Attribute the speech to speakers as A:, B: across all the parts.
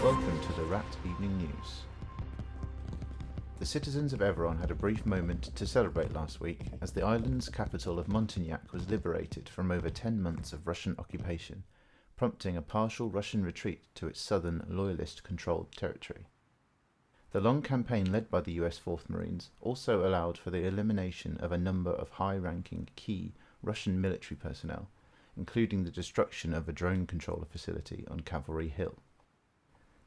A: Welcome to the Rat Evening News. The citizens of Evrons had a brief moment to celebrate last week as the island's capital of Montignac was liberated from over 10 months of Russian occupation, prompting a partial Russian retreat to its southern, loyalist-controlled territory. The long campaign led by the US 4th Marines also allowed for the elimination of a number of high-ranking key Russian military personnel, including the destruction of a drone controller facility on Cavalry Hill.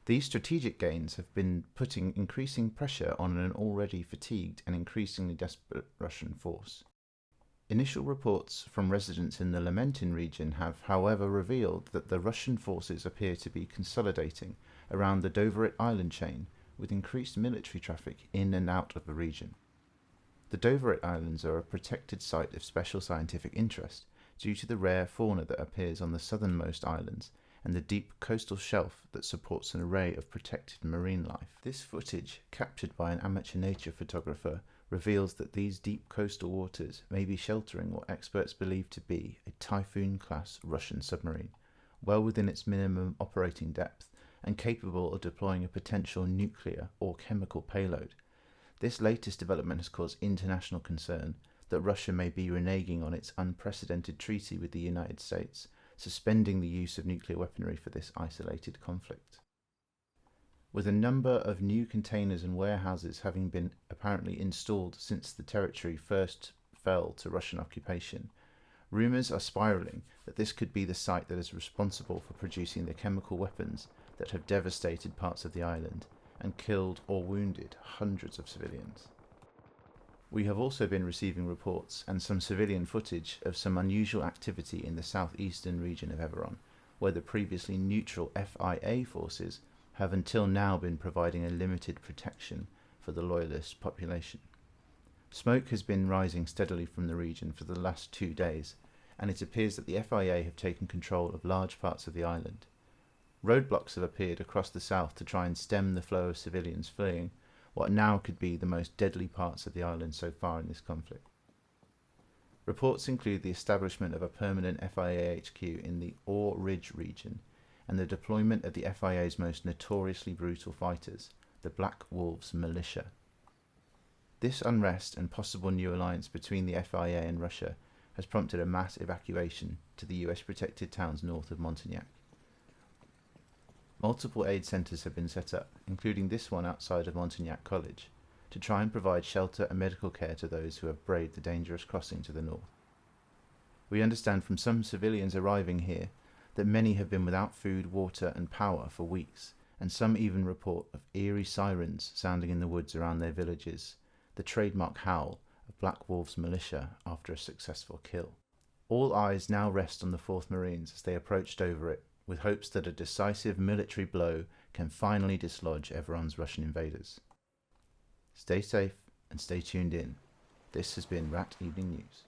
A: These strategic gains have been putting increasing pressure on an already fatigued and increasingly desperate Russian force. Initial reports from residents in the Lamentin region have, however, revealed that the Russian forces appear to be consolidating around the Doverit island chain, with increased military traffic in and out of the region. The Doverit Islands are a protected site of special scientific interest due to the rare fauna that appears on the southernmost islands and the deep coastal shelf that supports an array of protected marine life. This footage, captured by an amateur nature photographer, reveals that these deep coastal waters may be sheltering what experts believe to be a Typhoon-class Russian submarine, well within its minimum operating depth and capable of deploying a potential nuclear or chemical payload. This latest development has caused international concern that Russia may be reneging on its unprecedented treaty with the United States, suspending the use of nuclear weaponry for this isolated conflict. With a number of new containers and warehouses having been apparently installed since the territory first fell to Russian occupation, rumours are spiralling that this could be the site that is responsible for producing the chemical weapons that have devastated parts of the island and killed or wounded hundreds of civilians. We have also been receiving reports and some civilian footage of some unusual activity in the southeastern region of Evrons, where the previously neutral FIA forces have until now been providing a limited protection for the loyalist population. Smoke has been rising steadily from the region for the last 2 days, and it appears that the FIA have taken control of large parts of the island. Roadblocks have appeared across the south to try and stem the flow of civilians fleeing what now could be the most deadly parts of the island so far in this conflict. Reports include the establishment of a permanent FIA HQ in the Ore Ridge region and the deployment of the FIA's most notoriously brutal fighters, the Black Wolves Militia. This unrest and possible new alliance between the FIA and Russia has prompted a mass evacuation to the US protected towns north of Montignac. Multiple aid centres have been set up, including this one outside of Montignac College, to try and provide shelter and medical care to those who have braved the dangerous crossing to the north. We understand from some civilians arriving here that many have been without food, water and power for weeks, and some even report of eerie sirens sounding in the woods around their villages, the trademark howl of Black Wolves Militia after a successful kill. All eyes now rest on the 4th Marines as they approach Doverit, with hopes that a decisive military blow can finally dislodge Evrons' Russian invaders. Stay safe and stay tuned in. This has been Rat Evening News.